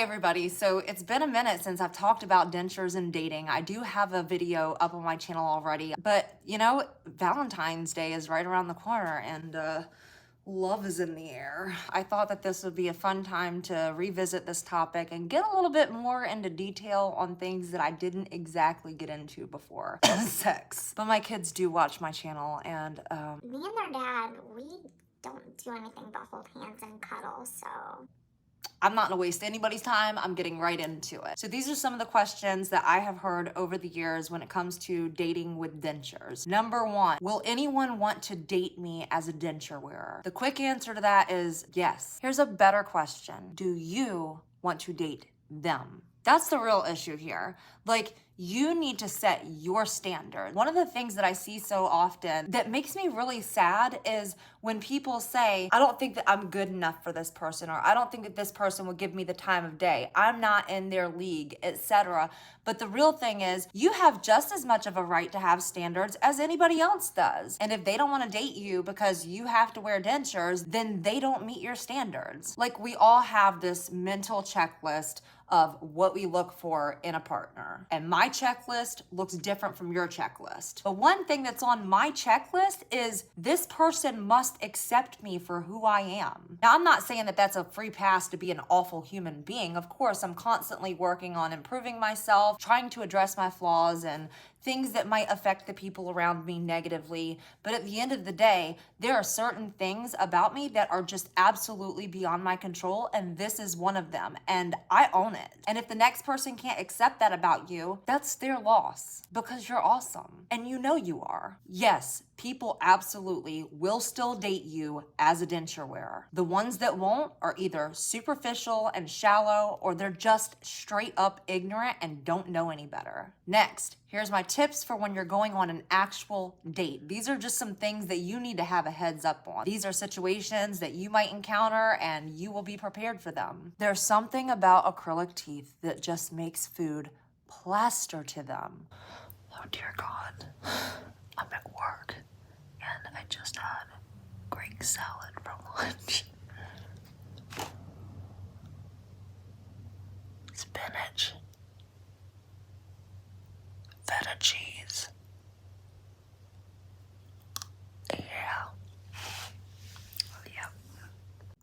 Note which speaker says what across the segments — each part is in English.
Speaker 1: everybody. So it's been a minute since I've talked about dentures and dating. I do have a video up on my channel already, but you know, Valentine's Day is right around the corner and love is in the air. I thought that this would be a fun time to revisit this topic and get a little bit more into detail on things that I didn't exactly get into before. Sex. But my kids do watch my channel and
Speaker 2: Me and their dad, we don't do anything but hold hands and cuddle, so
Speaker 1: I'm not gonna waste anybody's time. I'm getting right into it. So these are some of the questions that I have heard over the years when it comes to dating with dentures. Number one, will anyone want to date me as a denture wearer? The quick answer to that is yes. Here's a better question. Do you want to date them? That's the real issue here. Like, you need to set your standard. One of the things that I see so often that makes me really sad is when people say, I don't think that I'm good enough for this person, or I don't think that this person will give me the time of day. I'm not in their league, etc. But the real thing is, you have just as much of a right to have standards as anybody else does. And if they don't want to date you because you have to wear dentures, then they don't meet your standards. Like, we all have this mental checklist of what we look for in a partner. And my checklist looks different from your checklist. But one thing that's on my checklist is this person must accept me for who I am. Now, I'm not saying that that's a free pass to be an awful human being. Of course, I'm constantly working on improving myself, trying to address my flaws and things that might affect the people around me negatively. But at the end of the day, there are certain things about me that are just absolutely beyond my control, and this is one of them, and I own it. And if the next person can't accept that about you, that's their loss, because you're awesome, and you know you are. Yes, people absolutely will still date you as a denture wearer. The ones that won't are either superficial and shallow, or they're just straight up ignorant and don't know any better. Next, here's my tips for when you're going on an actual date. These are just some things that you need to have a heads up on. These are situations that you might encounter and you will be prepared for them. There's something about acrylic teeth that just makes food plaster to them. Oh dear God, I'm at work and I just had Greek salad for lunch. Spinach. Feta cheese. Yeah. Yep.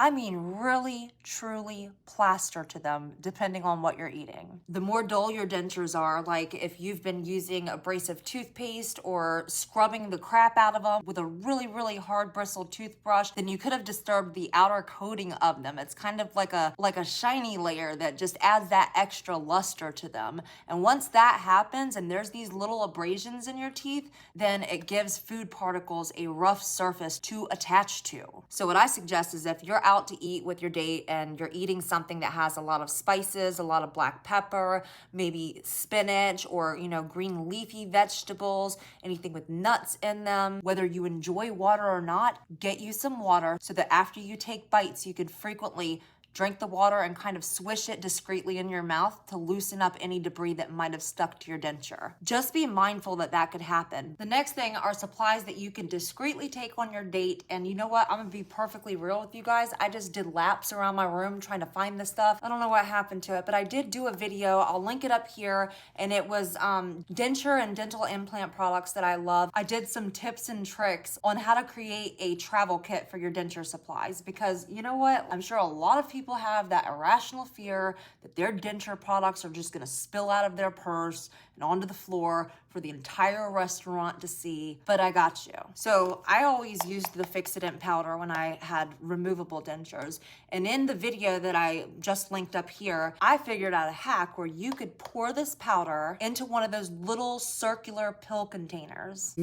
Speaker 1: I mean, really, truly plaster to them, depending on what you're eating. The more dull your dentures are, like if you've been using abrasive toothpaste or scrubbing the crap out of them with a really, really hard bristled toothbrush, then you could have disturbed the outer coating of them. It's kind of like a shiny layer that just adds that extra luster to them. And once that happens and there's these little abrasions in your teeth, then it gives food particles a rough surface to attach to. So what I suggest is if you're out to eat with your date and you're eating something that has a lot of spices, a lot of black pepper, maybe spinach or, green leafy vegetables, anything with nuts in them, whether you enjoy water or not, get you some water so that after you take bites, you can frequently drink the water and kind of swish it discreetly in your mouth to loosen up any debris that might have stuck to your denture. Just be mindful that that could happen. The next thing are supplies that you can discreetly take on your date. And you know what? I'm gonna be perfectly real with you guys. I just did laps around my room trying to find this stuff. I don't know what happened to it, but I did do a video. I'll link it up here. And it was denture and dental implant products that I love. I did some tips and tricks on how to create a travel kit for your denture supplies, because you know what? I'm sure a lot of people have that irrational fear that their denture products are just gonna spill out of their purse and onto the floor for the entire restaurant to see, but I got you. So I always used the Fix-It-Dent powder when I had removable dentures. And in the video that I just linked up here, I figured out a hack where you could pour this powder into one of those little circular pill containers.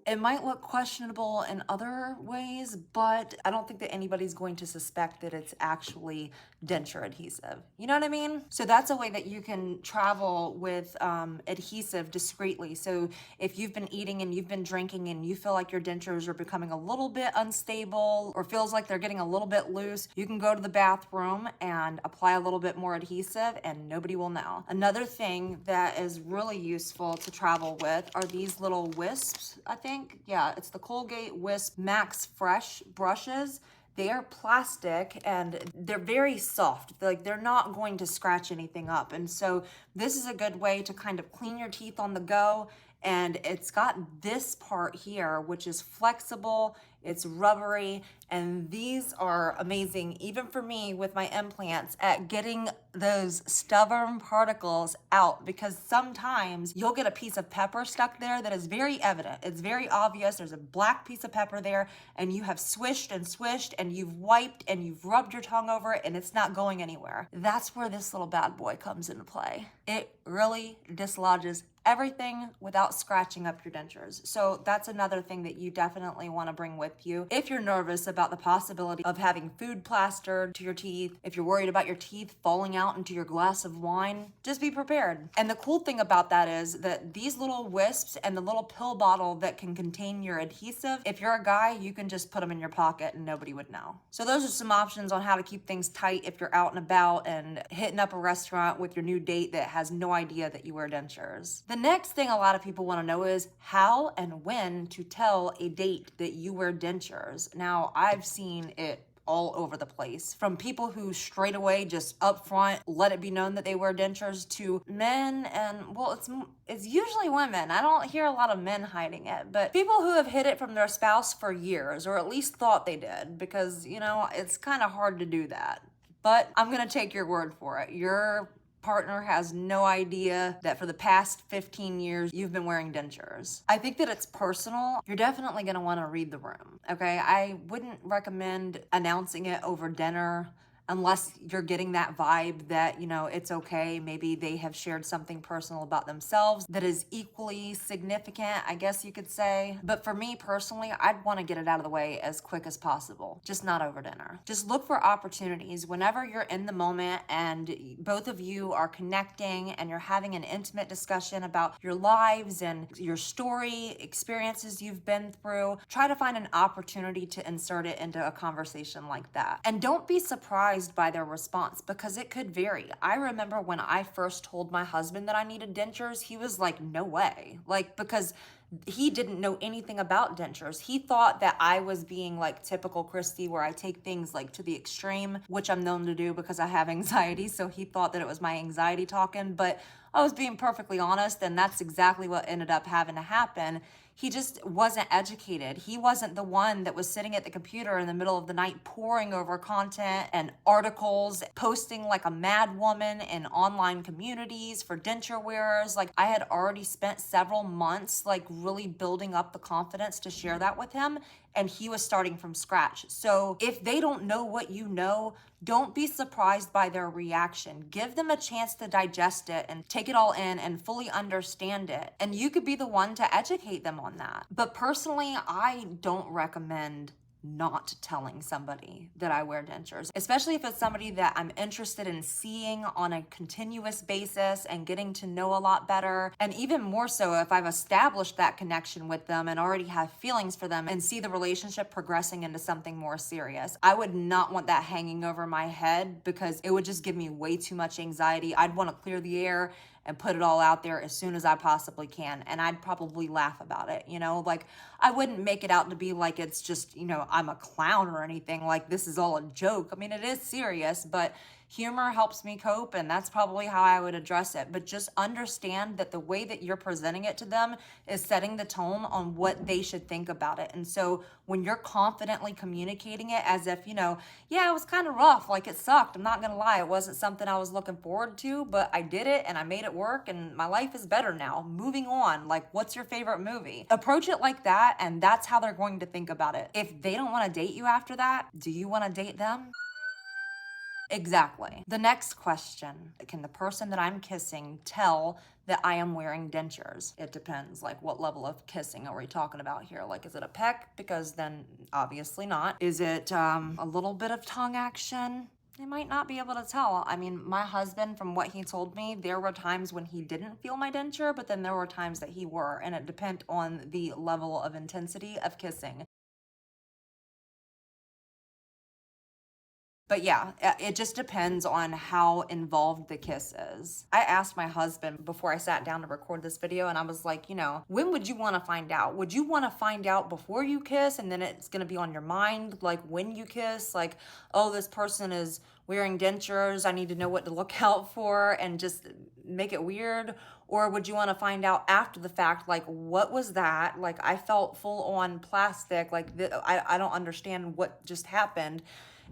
Speaker 1: It might look questionable in other ways, but I don't think that anybody's going to suspect that it's actually denture adhesive. You know what I mean? So that's a way that you can travel with adhesive discreetly. So if you've been eating and you've been drinking and you feel like your dentures are becoming a little bit unstable or feels like they're getting a little bit loose, you can go to the bathroom and apply a little bit more adhesive and nobody will know. Another thing that is really useful to travel with are these little wisps, I think. Yeah, it's the Colgate Wisp Max Fresh brushes. they're plastic and they're very soft. Like they're not going to scratch anything up. And so this is a good way to kind of clean your teeth on the go. And it's got this part here, which is flexible, it's rubbery, and these are amazing, even for me with my implants, at getting those stubborn particles out, because sometimes you'll get a piece of pepper stuck there that is very evident. It's very obvious. There's a black piece of pepper there, and you have swished and you've wiped and you've rubbed your tongue over it, and it's not going anywhere. That's where this little bad boy comes into play. It really dislodges everything without scratching up your dentures. So that's another thing that you definitely want to bring with you. If you're nervous about the possibility of having food plastered to your teeth, if you're worried about your teeth falling out into your glass of wine, just be prepared. And the cool thing about that is that these little wisps and the little pill bottle that can contain your adhesive, if you're a guy, you can just put them in your pocket and nobody would know. So those are some options on how to keep things tight if you're out and about and hitting up a restaurant with your new date that has no idea that you wear dentures. The next thing a lot of people want to know is how and when to tell a date that you wear dentures. Now, I've seen it all over the place, from people who straight away just up front let it be known that they wear dentures, to men, and well, it's usually women. I don't hear a lot of men hiding it, but people who have hid it from their spouse for years, or at least thought they did, because it's kind of hard to do that. But I'm gonna take your word for it. Your partner has no idea that for the past 15 years you've been wearing dentures. I think that it's personal. You're definitely going to want to read the room, okay? I wouldn't recommend announcing it over dinner unless you're getting that vibe that, it's okay. Maybe they have shared something personal about themselves that is equally significant, I guess you could say. But for me personally, I'd want to get it out of the way as quick as possible, just not over dinner. Just look for opportunities whenever you're in the moment and both of you are connecting and you're having an intimate discussion about your lives and your story, experiences you've been through. Try to find an opportunity to insert it into a conversation like that. And don't be surprised by their response, because it could vary. I remember when I first told my husband that I needed dentures, he was like, no way. Because he didn't know anything about dentures. He thought that I was being like typical Christy, where I take things like to the extreme, which I'm known to do because I have anxiety. So he thought that it was my anxiety talking, but I was being perfectly honest, and that's exactly what ended up having to happen. He just wasn't educated. He wasn't the one that was sitting at the computer in the middle of the night poring over content and articles, posting like a mad woman in online communities for denture wearers. Like, I had already spent several months like really building up the confidence to share that with him, and he was starting from scratch. So if they don't know what you know, don't be surprised by their reaction. Give them a chance to digest it and take it all in and fully understand it. And you could be the one to educate them on that. But personally, I don't recommend not telling somebody that I wear dentures, especially if it's somebody that I'm interested in seeing on a continuous basis and getting to know a lot better. And even more so if I've established that connection with them and already have feelings for them and see the relationship progressing into something more serious. I would not want that hanging over my head, because it would just give me way too much anxiety. I'd want to clear the air and put it all out there as soon as I possibly can. And I'd probably laugh about it, I wouldn't make it out to be like it's just, I'm a clown or anything, like this is all a joke. I mean, it is serious, but humor helps me cope, and that's probably how I would address it. But just understand that the way that you're presenting it to them is setting the tone on what they should think about it. And so when you're confidently communicating it as if, yeah, it was kind of rough, like it sucked, I'm not gonna lie, it wasn't something I was looking forward to, but I did it and I made it work and my life is better now, moving on. Like, what's your favorite movie? Approach it like that, and that's how they're going to think about it. If they don't want to date you after that, do you want to date them? Exactly. The next question: can the person that I'm kissing tell that I am wearing dentures? It depends. Like, what level of kissing are we talking about here? Like, is it a peck? Because then obviously not. Is it a little bit of tongue action? They might not be able to tell. I mean, my husband, from what he told me, there were times when he didn't feel my denture, but then there were times that he were, and it depends on the level of intensity of kissing. But yeah, it just depends on how involved the kiss is. I asked my husband before I sat down to record this video, and I was like, when would you want to find out? Would you want to find out before you kiss, and then it's going to be on your mind, like when you kiss, like, oh, this person is wearing dentures, I need to know what to look out for, and just make it weird? Or would you want to find out after the fact, like, what was that? Like, I felt full on plastic, like, I don't understand what just happened.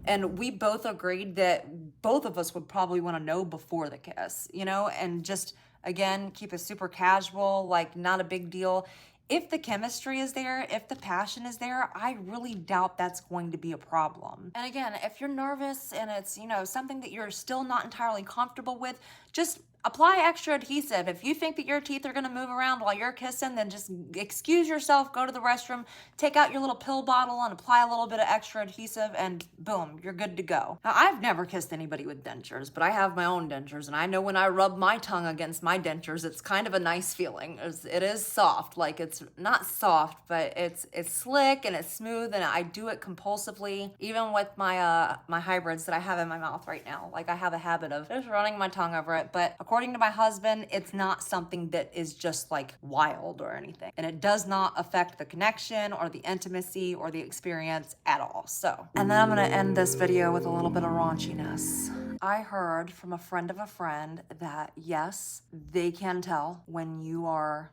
Speaker 1: And we both agreed that both of us would probably want to know before the kiss, and just, again, keep it super casual, like not a big deal. If the chemistry is there, if the passion is there, I really doubt that's going to be a problem. And again, if you're nervous and it's, something that you're still not entirely comfortable with, just apply extra adhesive. If you think that your teeth are gonna move around while you're kissing, then just excuse yourself, go to the restroom, take out your little pill bottle and apply a little bit of extra adhesive, and boom, you're good to go. Now, I've never kissed anybody with dentures, but I have my own dentures, and I know when I rub my tongue against my dentures, it's kind of a nice feeling. It is soft, like it's not soft, but it's slick and it's smooth, and I do it compulsively, even with my my hybrids that I have in my mouth right now. Like, I have a habit of just running my tongue over it, but according to my husband, it's not something that is just like wild or anything. And it does not affect the connection or the intimacy or the experience at all. So, and then I'm gonna end this video with a little bit of raunchiness. I heard from a friend of a friend that yes, they can tell when you are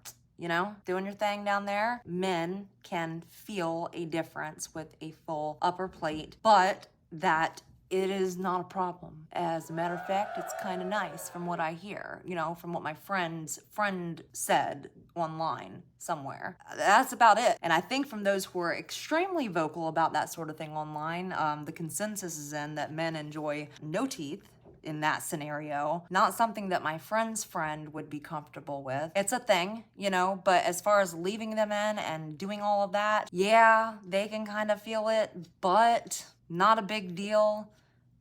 Speaker 1: doing your thing down there. Men can feel a difference with a full upper plate, but that it is not a problem. As a matter of fact, it's kind of nice from what I hear, from what my friend's friend said online somewhere. That's about it. And I think from those who are extremely vocal about that sort of thing online, the consensus is in that men enjoy no teeth in that scenario. Not something that my friend's friend would be comfortable with. It's a thing, but as far as leaving them in and doing all of that, yeah, they can kind of feel it, but not a big deal.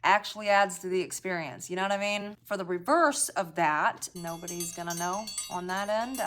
Speaker 1: Actually adds to the experience, you know what I mean? For the reverse of that, nobody's gonna know on that end.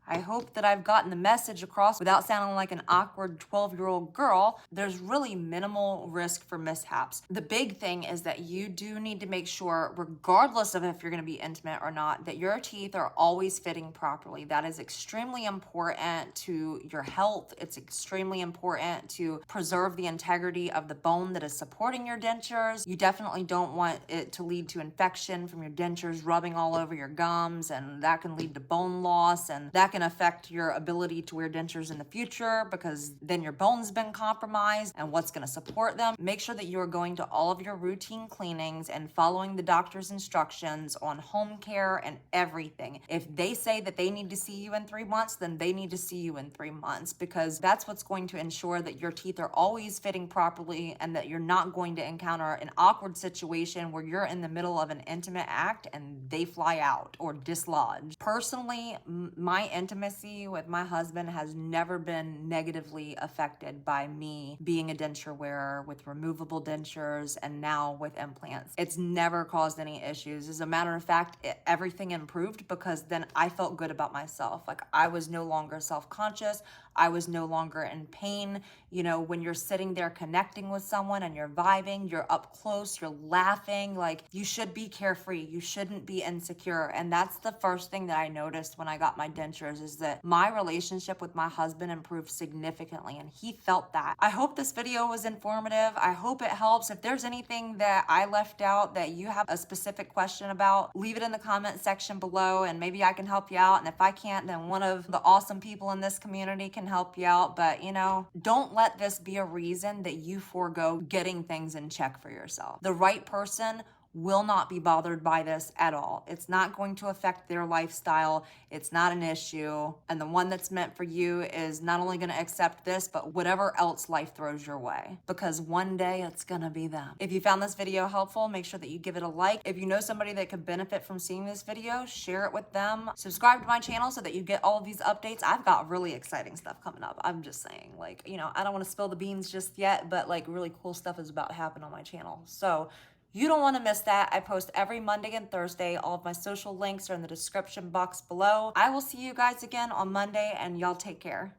Speaker 1: I hope that I've gotten the message across without sounding like an awkward 12-year-old girl. There's really minimal risk for mishaps. The big thing is that you do need to make sure, regardless of if you're gonna be intimate or not, that your teeth are always fitting properly. That is extremely important to your health. It's extremely important to preserve the integrity of the bone that is supporting your dentures. You definitely don't want it to lead to infection from your dentures rubbing all over your gums, and that can lead to bone loss, and that can affect your ability to wear dentures in the future, because then your bone's been compromised and what's going to support them. Make sure that you are going to all of your routine cleanings and following the doctor's instructions on home care and everything. If they say that they need to see you in 3 months, then they need to see you in 3 months, because that's what's going to ensure that your teeth are always fitting properly and that you're not going to encounter an awkward situation where you're in the middle of an intimate act and they fly out or dislodge. Personally, my intimacy with my husband has never been negatively affected by me being a denture wearer with removable dentures and now with implants. It's never caused any issues. As a matter of fact, everything improved because then I felt good about myself. Like, I was no longer self-conscious. I was no longer in pain. When you're sitting there connecting with someone and you're vibing, you're up close, you're laughing, like, you should be carefree. You shouldn't be insecure. And that's the first thing that I noticed when I got my dentures, is that my relationship with my husband improved significantly, and he felt that. I hope this video was informative. I hope it helps. If there's anything that I left out that you have a specific question about, leave it in the comment section below and maybe I can help you out. And if I can't, then one of the awesome people in this community can help you out. But don't let this be a reason that you forego getting things in check for yourself. The right person will not be bothered by this at all. It's not going to affect their lifestyle. It's not an issue. And the one that's meant for you is not only going to accept this, but whatever else life throws your way, because one day it's going to be them. If you found this video helpful, make sure that you give it a like. If you know somebody that could benefit from seeing this video, share it with them. Subscribe to my channel so that you get all of these updates. I've got really exciting stuff coming up. I'm just saying, like, I don't want to spill the beans just yet, but like, really cool stuff is about to happen on my channel. So you don't want to miss that. I post every Monday and Thursday. All of my social links are in the description box below. I will see you guys again on Monday, and y'all take care.